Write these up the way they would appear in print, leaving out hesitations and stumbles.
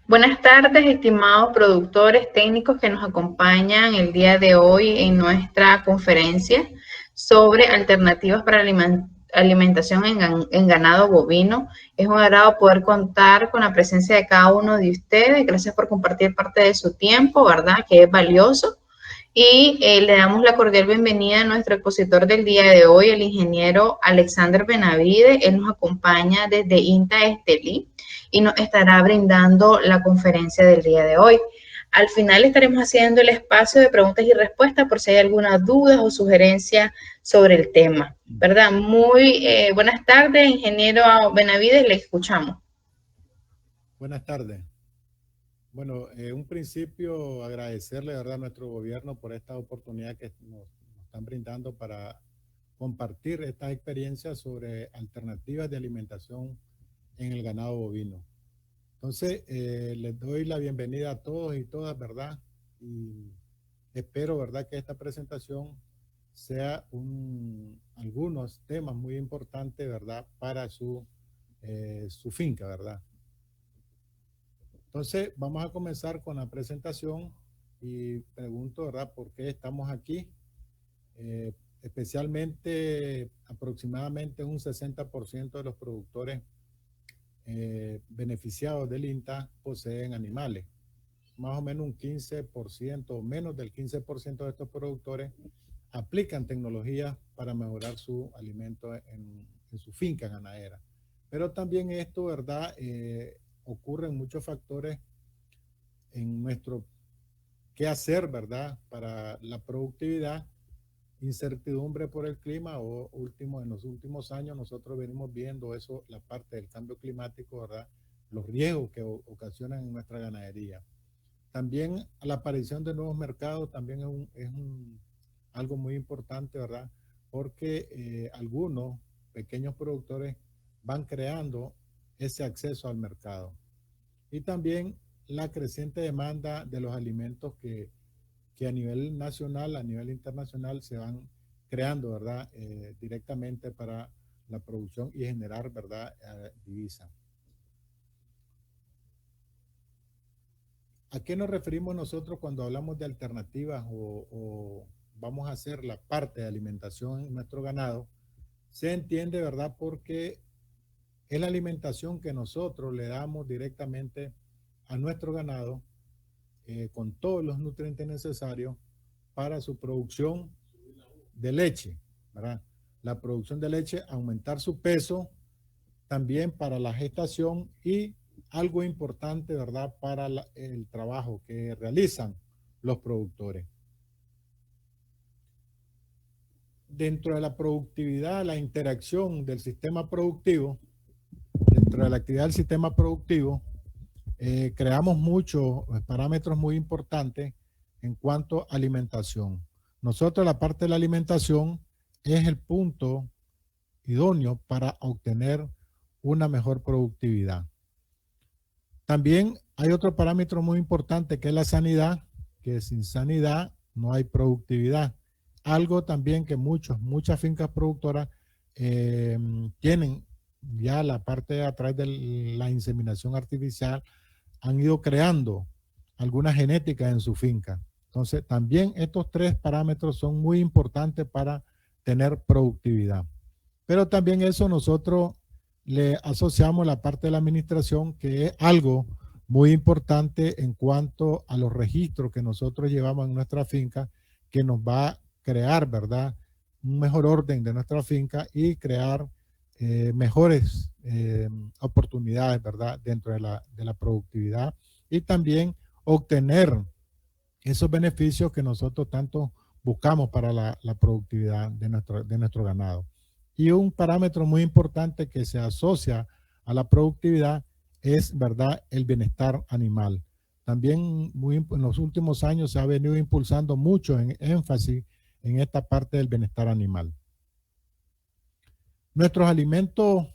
Buenas tardes, estimados productores técnicos que nos acompañan el día de hoy en nuestra conferencia sobre alternativas para alimentación en ganado bovino. Es un agrado poder contar con la presencia de cada uno de ustedes. Gracias por compartir parte de su tiempo, ¿verdad? Que es valioso. Y le damos la cordial bienvenida a nuestro expositor del día de hoy, el ingeniero Alexander Benavides. Él nos acompaña desde INTA Estelí y nos estará brindando la conferencia del día de hoy. Al final estaremos haciendo el espacio de preguntas y respuestas por si hay algunas dudas o sugerencias sobre el tema, ¿verdad? Muy buenas tardes, ingeniero Benavides, le escuchamos. Buenas tardes. Bueno, un principio agradecerle, ¿verdad?, a nuestro gobierno por esta oportunidad que nos están brindando para compartir estas experiencias sobre alternativas de alimentación en el ganado bovino. Entonces, les doy la bienvenida a todos y todas, ¿verdad? Y espero, ¿verdad?, que esta presentación sea algunos temas muy importantes, ¿verdad?, para su finca, ¿verdad? Entonces, vamos a comenzar con la presentación y pregunto, ¿verdad?, por qué estamos aquí. Especialmente, aproximadamente un 60% de los productores beneficiados del INTA poseen animales. Más o menos un 15% o menos del 15% de estos productores aplican tecnología para mejorar su alimento en su finca ganadera. Pero también esto, ¿verdad?, ocurren muchos factores en nuestro qué hacer, ¿verdad?, para la productividad, incertidumbre por el clima en los últimos años nosotros venimos viendo eso, la parte del cambio climático, ¿verdad?, los riesgos que ocasionan en nuestra ganadería. También la aparición de nuevos mercados también algo muy importante, ¿verdad?, porque algunos pequeños productores van creando ese acceso al mercado. Y también la creciente demanda de los alimentos que a nivel nacional, a nivel internacional se van creando, ¿verdad?, directamente para la producción y generar, ¿verdad?, divisa. ¿A qué nos referimos nosotros cuando hablamos de alternativas o vamos a hacer la parte de alimentación en nuestro ganado? Se entiende, ¿verdad?, porque es la alimentación que nosotros le damos directamente a nuestro ganado con todos los nutrientes necesarios para su producción de leche, ¿verdad? La producción de leche, aumentar su peso, también para la gestación y algo importante, ¿verdad?, para el trabajo que realizan los productores. Dentro de la productividad, la interacción del sistema productivo, dentro de la actividad del sistema productivo, creamos muchos parámetros muy importantes en cuanto a alimentación. Nosotros la parte de la alimentación es el punto idóneo para obtener una mejor productividad. También hay otro parámetro muy importante que es la sanidad, que sin sanidad no hay productividad. Algo también que muchas fincas productoras tienen ya la parte de atrás de la inseminación artificial, han ido creando alguna genética en su finca. Entonces, también estos tres parámetros son muy importantes para tener productividad. Pero también eso nosotros le asociamos la parte de la administración, que es algo muy importante en cuanto a los registros que nosotros llevamos en nuestra finca, que nos va a crear, ¿verdad?, un mejor orden de nuestra finca y crear mejores oportunidades, ¿verdad?, dentro de la productividad y también obtener esos beneficios que nosotros tanto buscamos para la productividad de nuestro ganado. Y un parámetro muy importante que se asocia a la productividad es, ¿verdad?, el bienestar animal. También en los últimos años se ha venido impulsando mucho en énfasis en esta parte del bienestar animal. Nuestros alimentos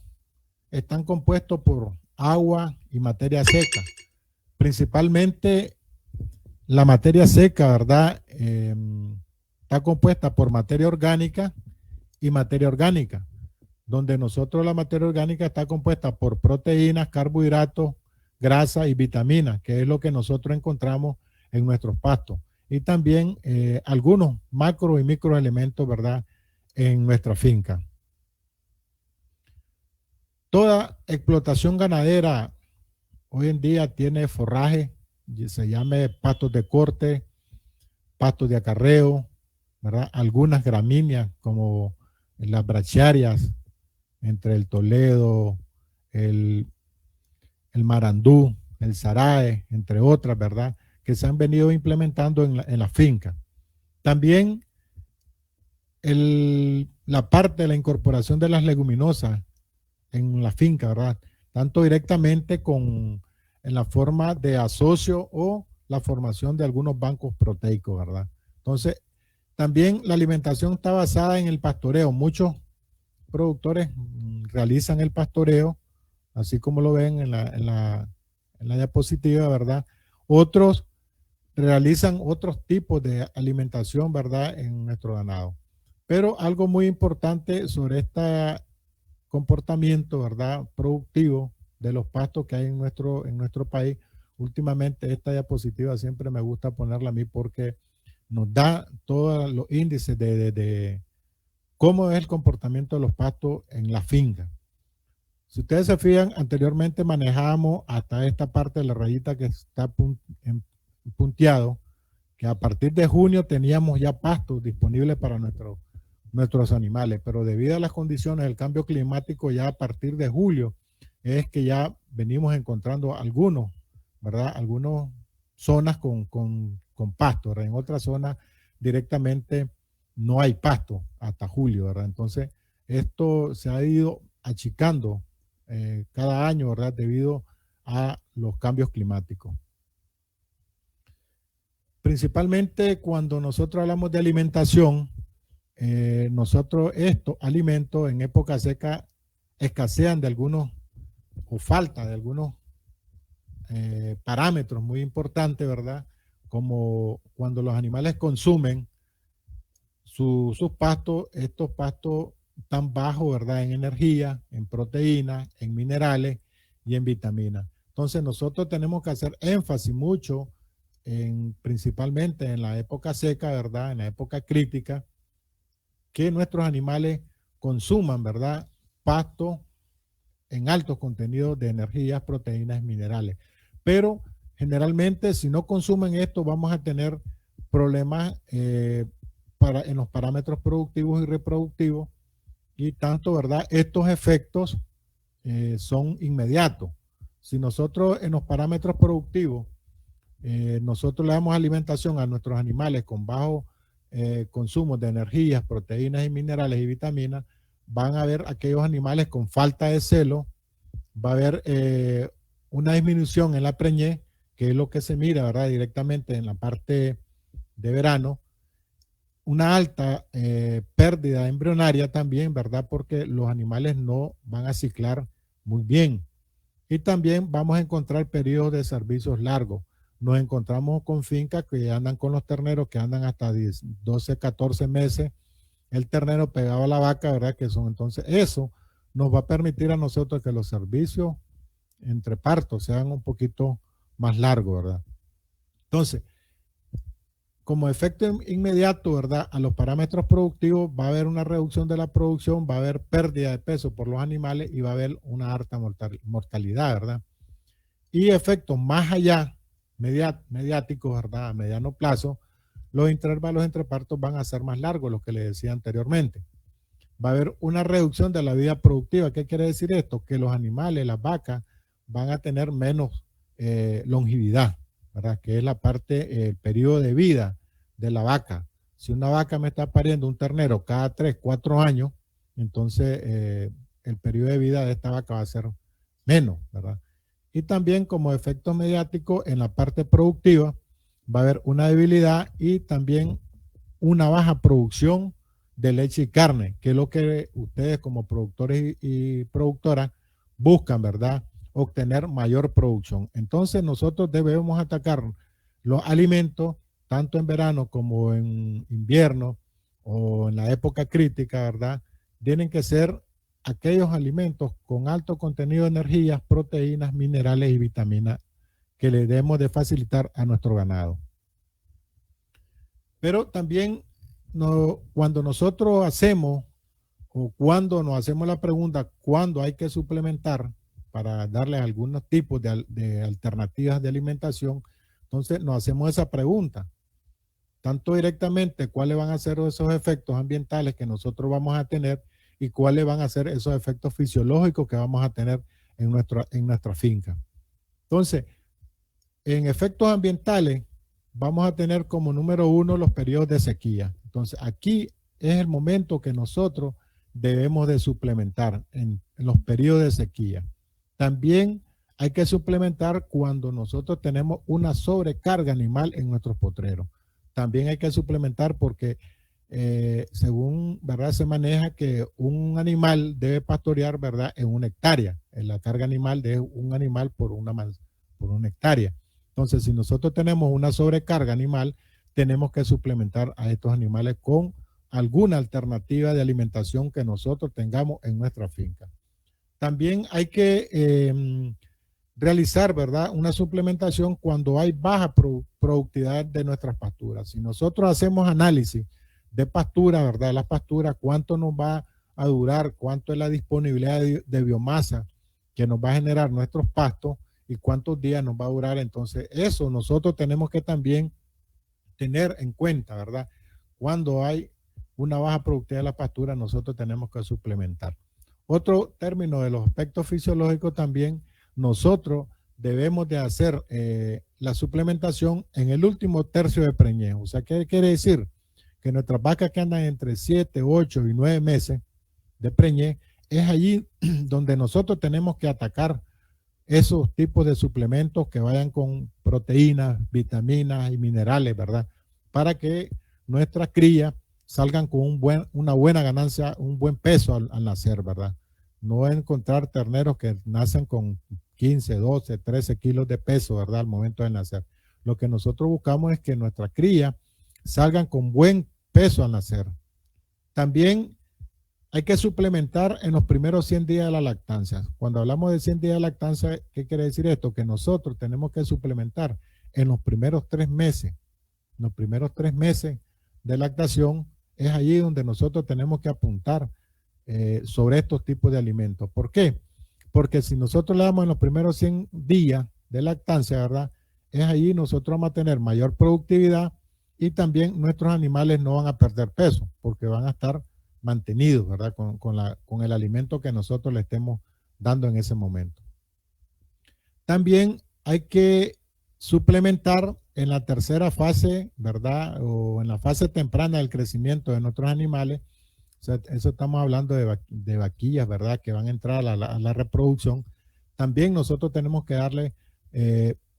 están compuestos por agua y materia seca. Principalmente la materia seca, ¿verdad?, está compuesta por materia orgánica y materia orgánica. donde nosotros la materia orgánica está compuesta por proteínas, carbohidratos, grasa y vitaminas, que es lo que nosotros encontramos en nuestros pastos. Y también algunos macro y microelementos, ¿verdad?, en nuestra finca. Toda explotación ganadera hoy en día tiene forraje, se llame pastos de corte, pastos de acarreo, ¿verdad? Algunas gramíneas como las brachiarias, entre el Toledo, el marandú, el zarae, entre otras, ¿verdad?, que se han venido implementando en la finca. También la parte de la incorporación de las leguminosas en la finca, ¿verdad?, tanto directamente en la forma de asocio o la formación de algunos bancos proteicos, ¿verdad? Entonces, también la alimentación está basada en el pastoreo. Muchos productores realizan el pastoreo, así como lo ven en la diapositiva, ¿verdad? Otros realizan otros tipos de alimentación, ¿verdad?, en nuestro ganado. Pero algo muy importante sobre este comportamiento, ¿verdad?, productivo de los pastos que hay en nuestro país. Últimamente esta diapositiva siempre me gusta ponerla a mí porque nos da todos los índices de cómo es el comportamiento de los pastos en la finca. Si ustedes se fijan, anteriormente manejábamos hasta esta parte de la rayita que está punteado, que a partir de junio teníamos ya pastos disponibles para nuestros animales, pero debido a las condiciones del cambio climático, ya a partir de julio es que ya venimos encontrando algunos, ¿verdad?, algunas zonas con pasto, ¿verdad? En otras zonas directamente no hay pasto hasta julio, ¿verdad? Entonces, esto se ha ido achicando cada año, ¿verdad?, debido a los cambios climáticos. Principalmente cuando nosotros hablamos de alimentación, nosotros estos alimentos en época seca escasean de algunos o falta de algunos parámetros muy importantes, ¿verdad? Como cuando los animales consumen sus pastos, estos pastos tan bajos, ¿verdad?, en energía, en proteínas, en minerales y en vitaminas. Entonces nosotros tenemos que hacer énfasis mucho principalmente en la época seca, ¿verdad?, en la época crítica, que nuestros animales consuman, ¿verdad?, pasto en altos contenidos de energías, proteínas y minerales. Pero generalmente si no consumen esto vamos a tener problemas en los parámetros productivos y reproductivos, y tanto, ¿verdad?, estos efectos son inmediatos. Si nosotros en los parámetros productivos nosotros le damos alimentación a nuestros animales con bajo consumo de energías, proteínas y minerales y vitaminas, van a haber aquellos animales con falta de celo, va a haber una disminución en la preñez, que es lo que se mira, ¿verdad?, directamente en la parte de verano, una alta pérdida embrionaria también, ¿verdad?, porque los animales no van a ciclar muy bien. Y también vamos a encontrar periodos de servicios largos. Nos encontramos con fincas que andan con los terneros que andan hasta 10, 12, 14 meses el ternero pegado a la vaca, ¿verdad? Que son entonces, eso nos va a permitir a nosotros que los servicios entre partos sean un poquito más largos, ¿verdad? Entonces, como efecto inmediato, ¿verdad?, a los parámetros productivos va a haber una reducción de la producción, va a haber pérdida de peso por los animales y va a haber una alta mortalidad, ¿verdad? Y efectos más allá, mediáticos, ¿verdad?, a mediano plazo, los intervalos entre partos van a ser más largos, lo que les decía anteriormente. Va a haber una reducción de la vida productiva. ¿Qué quiere decir esto? Que los animales, las vacas, van a tener menos longevidad, ¿verdad?, que es la parte, el periodo de vida de la vaca. Si una vaca me está pariendo un ternero cada 3, 4 años, entonces el periodo de vida de esta vaca va a ser menos, ¿verdad? Y también como efecto mediático en la parte productiva va a haber una debilidad y también una baja producción de leche y carne, que es lo que ustedes como productores y productoras buscan, ¿verdad?, obtener mayor producción. Entonces nosotros debemos atacar los alimentos tanto en verano como en invierno o en la época crítica, ¿verdad? Tienen que ser aquellos alimentos con alto contenido de energías, proteínas, minerales y vitaminas que le debemos de facilitar a nuestro ganado. Pero también cuando nosotros hacemos o cuando nos hacemos la pregunta cuándo hay que suplementar para darles algunos tipos de alternativas de alimentación, entonces nos hacemos esa pregunta. Tanto directamente cuáles van a ser esos efectos ambientales que nosotros vamos a tener y cuáles van a ser esos efectos fisiológicos que vamos a tener en nuestra finca. Entonces, en efectos ambientales vamos a tener como número 1 los periodos de sequía. Entonces, aquí es el momento que nosotros debemos de suplementar en los periodos de sequía. También hay que suplementar cuando nosotros tenemos una sobrecarga animal en nuestros potreros. También hay que suplementar porque según, ¿verdad? Se maneja que un animal debe pastorear, ¿verdad? En 1 hectárea. En la carga animal de un animal por una hectárea. Entonces, si nosotros tenemos una sobrecarga animal, tenemos que suplementar a estos animales con alguna alternativa de alimentación que nosotros tengamos en nuestra finca. También hay que realizar, ¿verdad? Una suplementación cuando hay baja productividad de nuestras pasturas. Si nosotros hacemos análisis de pastura, ¿verdad? Las pasturas, cuánto nos va a durar, cuánto es la disponibilidad de biomasa que nos va a generar nuestros pastos y cuántos días nos va a durar. Entonces, eso nosotros tenemos que también tener en cuenta, ¿verdad? Cuando hay una baja productividad de la pastura, nosotros tenemos que suplementar. Otro término de los aspectos fisiológicos también, nosotros debemos de hacer la suplementación en el último tercio de preñez. O sea, ¿qué quiere decir? Que nuestras vacas que andan entre 7, 8 y 9 meses de preñez, es allí donde nosotros tenemos que atacar esos tipos de suplementos que vayan con proteínas, vitaminas y minerales, ¿verdad? Para que nuestras crías salgan con una buena ganancia, un buen peso al nacer, ¿verdad? No encontrar terneros que nacen con 15, 12, 13 kilos de peso, ¿verdad? Al momento de nacer. Lo que nosotros buscamos es que nuestras crías salgan con buen peso al nacer. También hay que suplementar en los primeros 100 días de la lactancia. Cuando hablamos de 100 días de lactancia, ¿qué quiere decir esto? Que nosotros tenemos que suplementar en los primeros 3 meses. En los primeros 3 meses de lactación es allí donde nosotros tenemos que apuntar sobre estos tipos de alimentos. ¿Por qué? Porque si nosotros le damos en los primeros 100 días de lactancia, ¿verdad? Es allí nosotros vamos a tener mayor productividad y también nuestros animales no van a perder peso porque van a estar mantenidos, ¿verdad? Con el alimento que nosotros le estemos dando en ese momento. También hay que suplementar en la tercera fase, ¿verdad? O en la fase temprana del crecimiento de nuestros animales. O sea, eso estamos hablando de vaquillas, ¿verdad? Que van a entrar a la reproducción. También nosotros tenemos que darle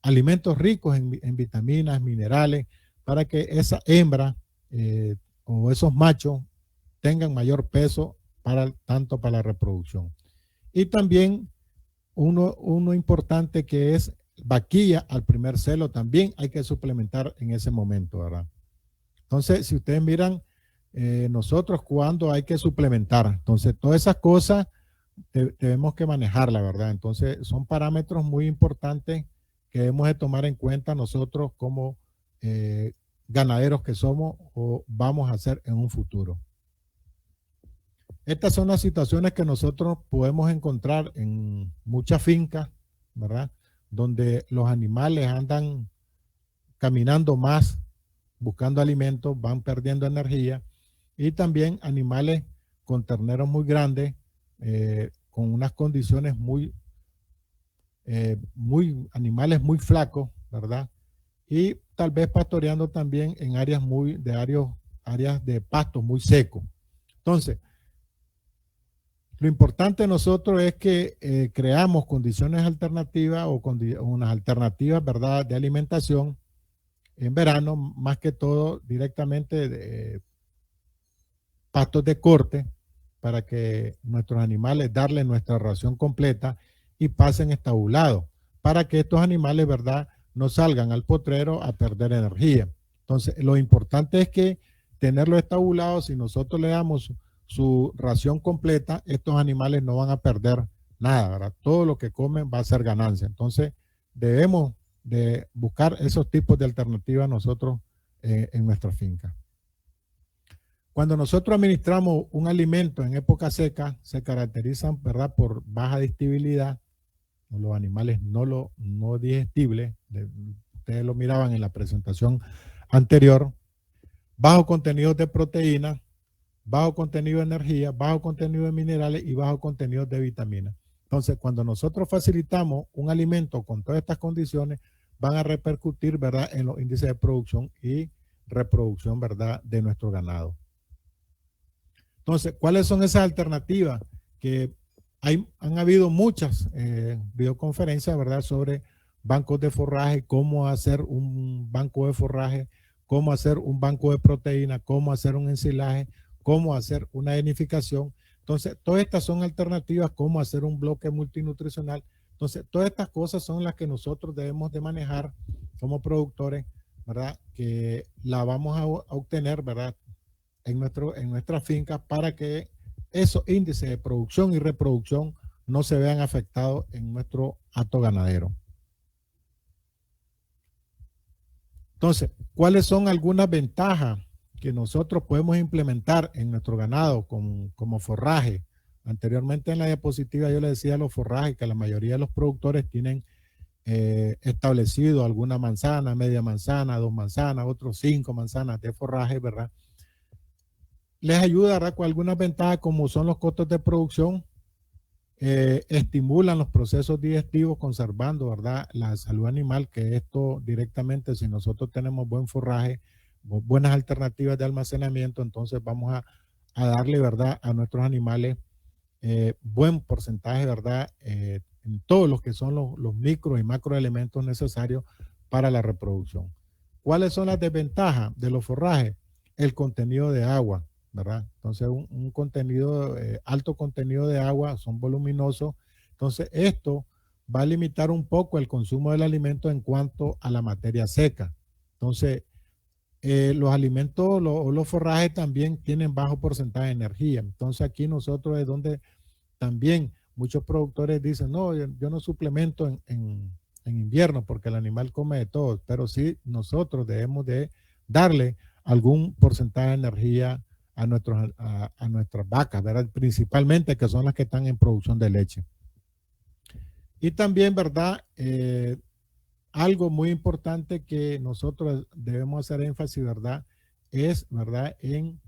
alimentos ricos en vitaminas, minerales, para que esa hembra o esos machos tengan mayor peso tanto para la reproducción. Y también uno importante que es vaquilla al primer celo, también hay que suplementar en ese momento, ¿verdad? Entonces, si ustedes miran, nosotros cuando hay que suplementar, entonces todas esas cosas tenemos que manejarlas, ¿verdad? Entonces, son parámetros muy importantes que debemos de tomar en cuenta nosotros como ganaderos que somos o vamos a hacer en un futuro. Estas son las situaciones que nosotros podemos encontrar en muchas fincas, ¿verdad? Donde los animales andan caminando más, buscando alimentos, van perdiendo energía, y también animales con terneros muy grandes, con unas condiciones animales muy flacos, ¿verdad? Y tal vez pastoreando también en áreas de pasto muy secos. Entonces, lo importante de nosotros es que creamos condiciones alternativas o unas alternativas, ¿verdad?, de alimentación en verano, más que todo directamente de pastos de corte, para que nuestros animales darle nuestra ración completa y pasen estabulados, para que estos animales, ¿verdad?, no salgan al potrero a perder energía. Entonces, lo importante es que tenerlo estabulado, si nosotros le damos su ración completa, estos animales no van a perder nada, ¿verdad? Todo lo que comen va a ser ganancia. Entonces, debemos de buscar esos tipos de alternativas nosotros en nuestra finca. Cuando nosotros administramos un alimento en época seca, se caracterizan, ¿verdad?, por baja digestibilidad, los animales no digestibles, ustedes lo miraban en la presentación anterior, bajo contenido de proteína, bajo contenido de energía, bajo contenido de minerales y bajo contenido de vitaminas. Entonces, cuando nosotros facilitamos un alimento con todas estas condiciones, van a repercutir, ¿verdad?, en los índices de producción y reproducción, ¿verdad?, de nuestro ganado. Entonces, ¿cuáles son esas alternativas? Que han habido muchas videoconferencias, ¿verdad?, sobre bancos de forraje, cómo hacer un banco de forraje, cómo hacer un banco de proteína, cómo hacer un ensilaje, cómo hacer una edificación. Entonces, todas estas son alternativas, cómo hacer un bloque multinutricional. Entonces, todas estas cosas son las que nosotros debemos de manejar como productores, ¿verdad?, que la vamos a obtener, ¿verdad?, en nuestra finca, para que esos índices de producción y reproducción no se vean afectados en nuestro hato ganadero. Entonces, ¿cuáles son algunas ventajas que nosotros podemos implementar en nuestro ganado como forraje? Anteriormente en la diapositiva yo les decía los forrajes, que la mayoría de los productores tienen establecido alguna manzana, media manzana, 2 manzanas, otros 5 manzanas de forraje, ¿verdad? Les ayuda, ¿verdad?, con algunas ventajas como son los costos de producción, estimulan los procesos digestivos conservando, ¿verdad?, la salud animal, que esto directamente, si nosotros tenemos buen forraje, buenas alternativas de almacenamiento, entonces vamos a darle, ¿verdad?, a nuestros animales buen porcentaje, ¿verdad?, en todos los que son los micro y macroelementos necesarios para la reproducción. ¿Cuáles son las desventajas de los forrajes? El contenido de agua, ¿verdad? Entonces, un contenido, alto contenido de agua, son voluminosos. Entonces, esto va a limitar un poco el consumo del alimento en cuanto a la materia seca. Entonces, los alimentos o los forrajes también tienen bajo porcentaje de energía. Entonces, aquí nosotros es donde también muchos productores dicen, no, yo no suplemento en invierno porque el animal come de todo, pero sí nosotros debemos de darle algún porcentaje de energía a nuestras vacas, ¿verdad?, principalmente, que son las que están en producción de leche. Y también, ¿verdad?, algo muy importante que nosotros debemos hacer énfasis, ¿verdad?, es, ¿verdad?, en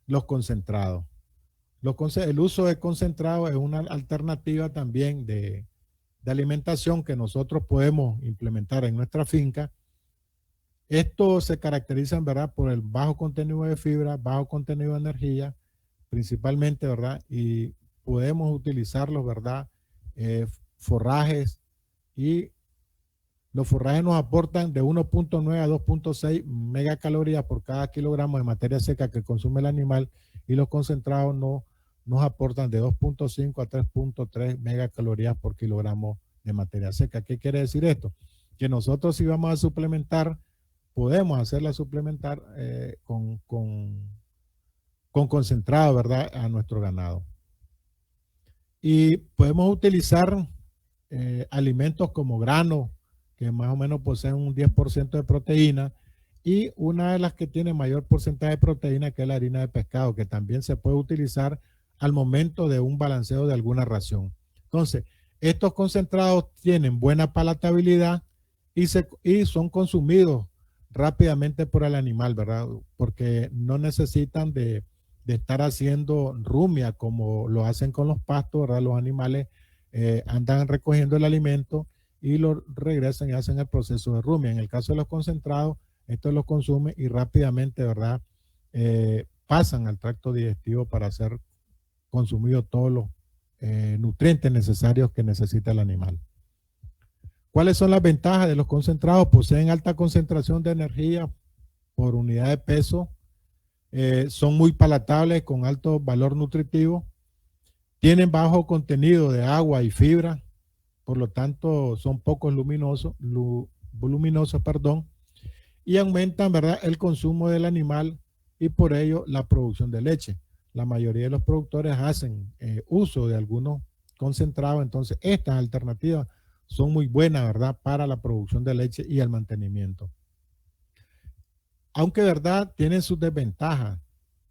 los concentrados. El uso de concentrados es una alternativa también de alimentación que nosotros podemos implementar en nuestra finca. Estos se caracterizan, ¿verdad?, por el bajo contenido de fibra, bajo contenido de energía, principalmente, ¿verdad?, y podemos utilizarlos, ¿verdad?, forrajes, y los forrajes nos aportan de 1.9 a 2.6 megacalorías por cada kilogramo de materia seca que consume el animal, y los concentrados nos aportan de 2.5 a 3.3 megacalorías por kilogramo de materia seca. ¿Qué quiere decir esto? Que nosotros, si vamos a suplementar, podemos hacerla suplementar con concentrado, ¿verdad?, a nuestro ganado. Y podemos utilizar alimentos como granos, que más o menos poseen un 10% de proteína, y una de las que tiene mayor porcentaje de proteína, que es la harina de pescado, que también se puede utilizar al momento de un balanceo de alguna ración. Entonces, estos concentrados tienen buena palatabilidad y son consumidos rápidamente por el animal, ¿verdad?, porque no necesitan de estar haciendo rumia como lo hacen con los pastos, ¿verdad? Los animales andan recogiendo el alimento y lo regresan y hacen el proceso de rumia. En el caso de los concentrados, estos los consumen y rápidamente, ¿verdad?, pasan al tracto digestivo para ser consumidos todos los nutrientes necesarios que necesita el animal. ¿Cuáles son las ventajas de los concentrados? Poseen alta concentración de energía por unidad de peso, son muy palatables con alto valor nutritivo, tienen bajo contenido de agua y fibra, por lo tanto son poco voluminosos, y aumentan, ¿verdad?, el consumo del animal y por ello la producción de leche. la mayoría de los productores hacen uso de algunos concentrados. Entonces, estas alternativas son muy buenas, ¿verdad?, para la producción de leche y el mantenimiento. Aunque, ¿verdad?, tienen sus desventajas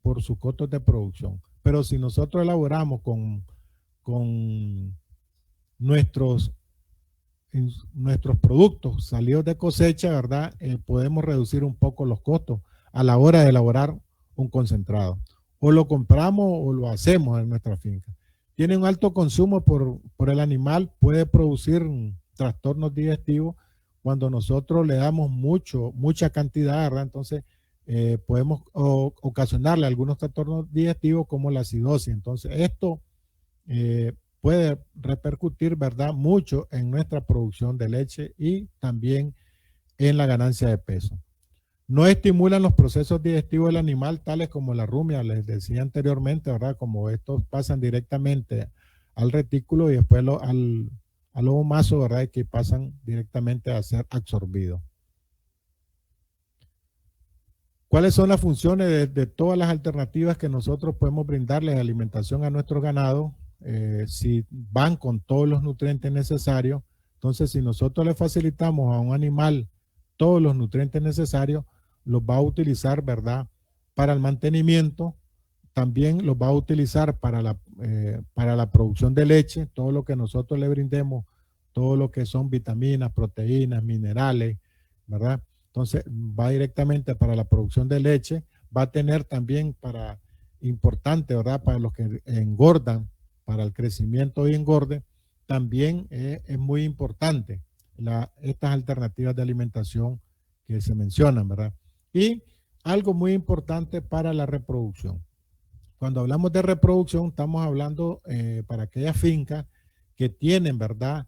por sus costos de producción. Pero si nosotros elaboramos con nuestros productos salidos de cosecha, ¿verdad?, podemos reducir un poco los costos a la hora de elaborar un concentrado. O lo compramos o lo hacemos en nuestra finca. Tiene un alto consumo por el animal, puede producir trastornos digestivos cuando nosotros le damos mucha cantidad, ¿verdad? Entonces, podemos ocasionarle algunos trastornos digestivos como la acidosis. Entonces, esto puede repercutir, ¿verdad?, mucho en nuestra producción de leche y también en la ganancia de peso. No estimulan los procesos digestivos del animal, tales como la rumia, les decía anteriormente, ¿verdad?, como estos pasan directamente al retículo y después al lobo maso, ¿verdad?, que pasan directamente a ser absorbidos. ¿Cuáles son las funciones de todas las alternativas que nosotros podemos brindarles de alimentación a nuestro ganado? Si van con todos los nutrientes necesarios, entonces si nosotros le facilitamos a un animal todos los nutrientes necesarios, los va a utilizar, ¿verdad?, para el mantenimiento, también los va a utilizar para la producción de leche, todo lo que nosotros le brindemos, todo lo que son vitaminas, proteínas, minerales, ¿verdad? Entonces va directamente para la producción de leche, va a tener también importante, ¿verdad?, para los que engordan, para el crecimiento y engorde, también es muy importante estas alternativas de alimentación que se mencionan, ¿verdad? Y algo muy importante para la reproducción. Cuando hablamos de reproducción, estamos hablando para aquellas fincas que tienen, ¿verdad?,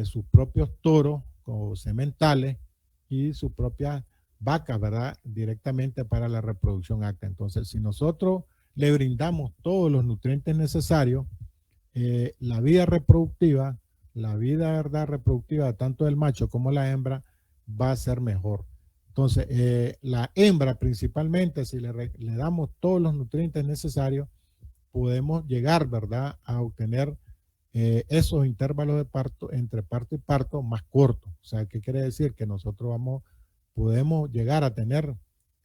sus propios toros o sementales y sus propias vacas, ¿verdad?, directamente para la reproducción acta. Entonces, si nosotros le brindamos todos los nutrientes necesarios, la vida reproductiva, ¿verdad?, reproductiva tanto del macho como la hembra va a ser mejor. Entonces, la hembra principalmente, si le damos todos los nutrientes necesarios, podemos llegar, ¿verdad?, a obtener esos intervalos de parto, entre parto y parto, más cortos. O sea, ¿qué quiere decir? Que nosotros podemos llegar a tener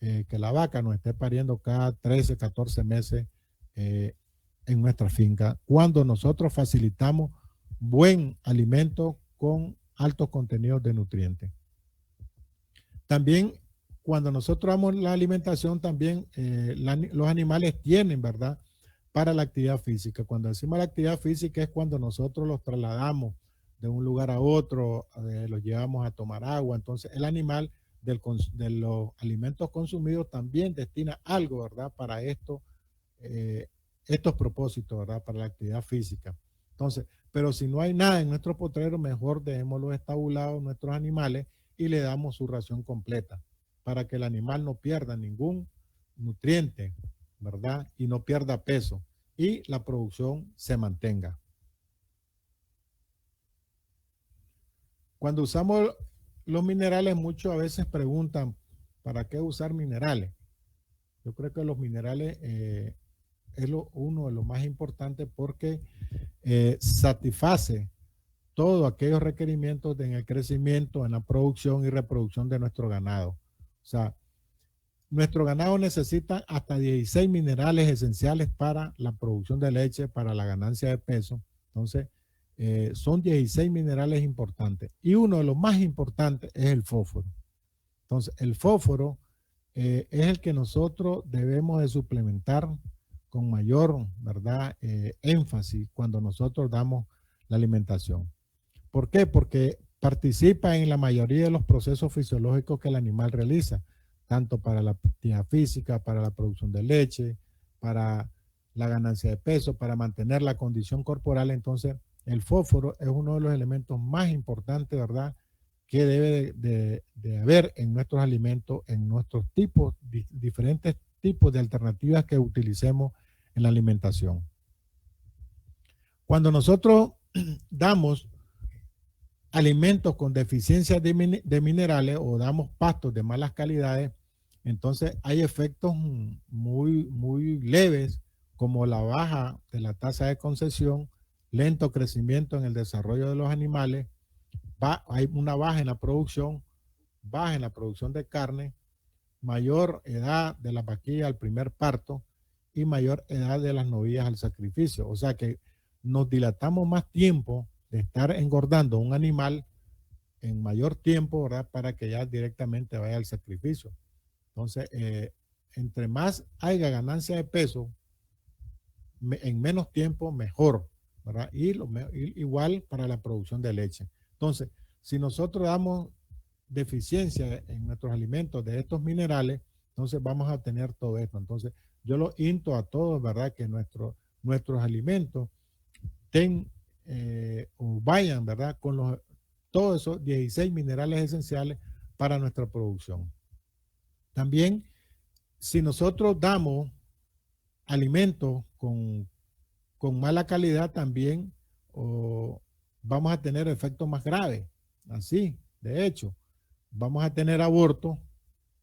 que la vaca nos esté pariendo cada 13, 14 meses en nuestra finca, cuando nosotros facilitamos buen alimento con altos contenidos de nutrientes. También, cuando nosotros damos la alimentación, también los animales tienen, ¿verdad?, para la actividad física. Cuando decimos la actividad física es cuando nosotros los trasladamos de un lugar a otro, los llevamos a tomar agua. Entonces, el animal de los alimentos consumidos también destina algo, ¿verdad?, para estos propósitos, ¿verdad?, para la actividad física. Entonces, pero si no hay nada en nuestro potrero, mejor dejémoslos estabulados, nuestros animales, y le damos su ración completa para que el animal no pierda ningún nutriente, ¿verdad?, y no pierda peso y la producción se mantenga. Cuando usamos los minerales, muchos a veces preguntan, ¿para qué usar minerales? Yo creo que los minerales es uno de los más importantes porque satisface todos aquellos requerimientos en el crecimiento, en la producción y reproducción de nuestro ganado. O sea, nuestro ganado necesita hasta 16 minerales esenciales para la producción de leche, para la ganancia de peso. Entonces, son 16 minerales importantes. Y uno de los más importantes es el fósforo. Entonces, el fósforo es el que nosotros debemos de suplementar con mayor, ¿verdad?, énfasis cuando nosotros damos la alimentación. ¿Por qué? Porque participa en la mayoría de los procesos fisiológicos que el animal realiza, tanto para la actividad física, para la producción de leche, para la ganancia de peso, para mantener la condición corporal. Entonces, el fósforo es uno de los elementos más importantes, ¿verdad?, que debe de haber en nuestros alimentos, en nuestros diferentes tipos de alternativas que utilicemos en la alimentación. Cuando nosotros damos alimentos con deficiencias de minerales o damos pastos de malas calidades, entonces hay efectos muy leves como la baja de la tasa de concesión, lento crecimiento en el desarrollo de los animales, hay una baja en la producción de carne, mayor edad de la vaquilla al primer parto y mayor edad de las novillas al sacrificio. O sea que nos dilatamos más tiempo de estar engordando un animal en mayor tiempo, ¿verdad? Para que ya directamente vaya al sacrificio. Entonces, entre más haya ganancia de peso, en menos tiempo, mejor, ¿verdad? Y igual para la producción de leche. Entonces, si nosotros damos deficiencia en nuestros alimentos de estos minerales, entonces vamos a tener todo esto. Entonces, yo lo insto a todos, ¿verdad? Que nuestros alimentos o vayan, ¿verdad? Con todos esos 16 minerales esenciales para nuestra producción. También, si nosotros damos alimentos con mala calidad, también vamos a tener efectos más graves. Así, de hecho, vamos a tener abortos,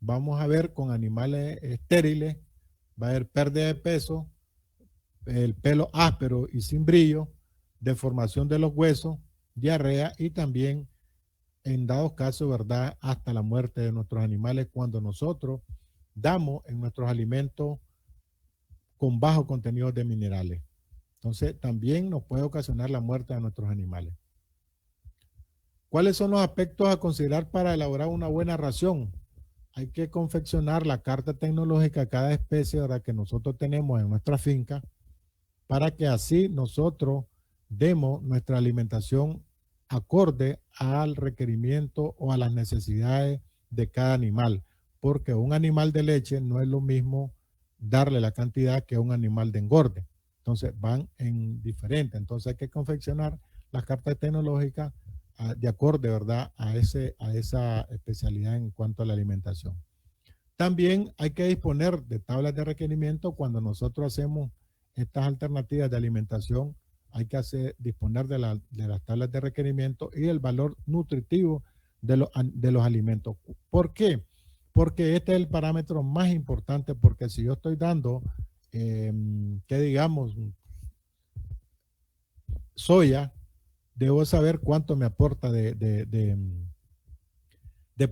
vamos a ver con animales estériles, va a haber pérdida de peso, el pelo áspero y sin brillo, deformación de los huesos, diarrea y también, en dados casos, ¿verdad?, hasta la muerte de nuestros animales cuando nosotros damos en nuestros alimentos con bajo contenido de minerales. Entonces, también nos puede ocasionar la muerte de nuestros animales. ¿Cuáles son los aspectos a considerar para elaborar una buena ración? Hay que confeccionar la carta tecnológica de cada especie, ¿verdad?, que nosotros tenemos en nuestra finca, para que así nosotros demos nuestra alimentación acorde al requerimiento o a las necesidades de cada animal, porque un animal de leche no es lo mismo darle la cantidad que un animal de engorde. Entonces van en diferente. Entonces hay que confeccionar las cartas tecnológicas de acorde, ¿verdad?, a esa especialidad en cuanto a la alimentación. También hay que disponer de tablas de requerimiento cuando nosotros hacemos estas alternativas de alimentación. Hay que disponer de las tablas de requerimiento y el valor nutritivo de los alimentos. ¿Por qué? Porque este es el parámetro más importante, porque si yo estoy dando, que digamos, soya, debo saber cuánto me aporta de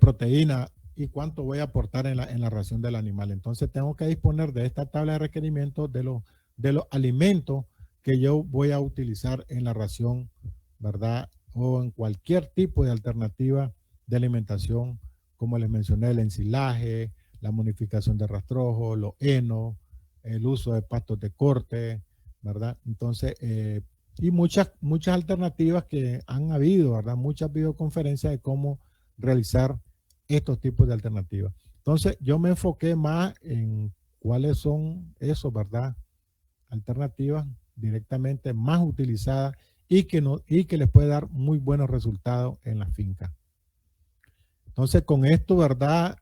proteína y cuánto voy a aportar en la ración del animal. Entonces tengo que disponer de esta tabla de requerimientos de los alimentos que yo voy a utilizar en la ración, ¿verdad? O en cualquier tipo de alternativa de alimentación, como les mencioné, el ensilaje, la modificación de rastrojo, los henos, el uso de pastos de corte, ¿verdad? Entonces, y muchas alternativas que han habido, ¿verdad? Muchas videoconferencias de cómo realizar estos tipos de alternativas. Entonces, yo me enfoqué más en cuáles son esos, ¿verdad?, alternativas directamente más utilizadas y que les puede dar muy buenos resultados en la finca. Entonces, con esto, ¿verdad?,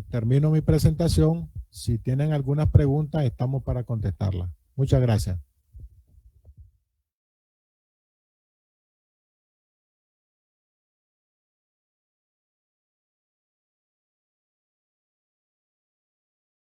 termino mi presentación. Si tienen algunas preguntas, estamos para contestarlas. Muchas gracias.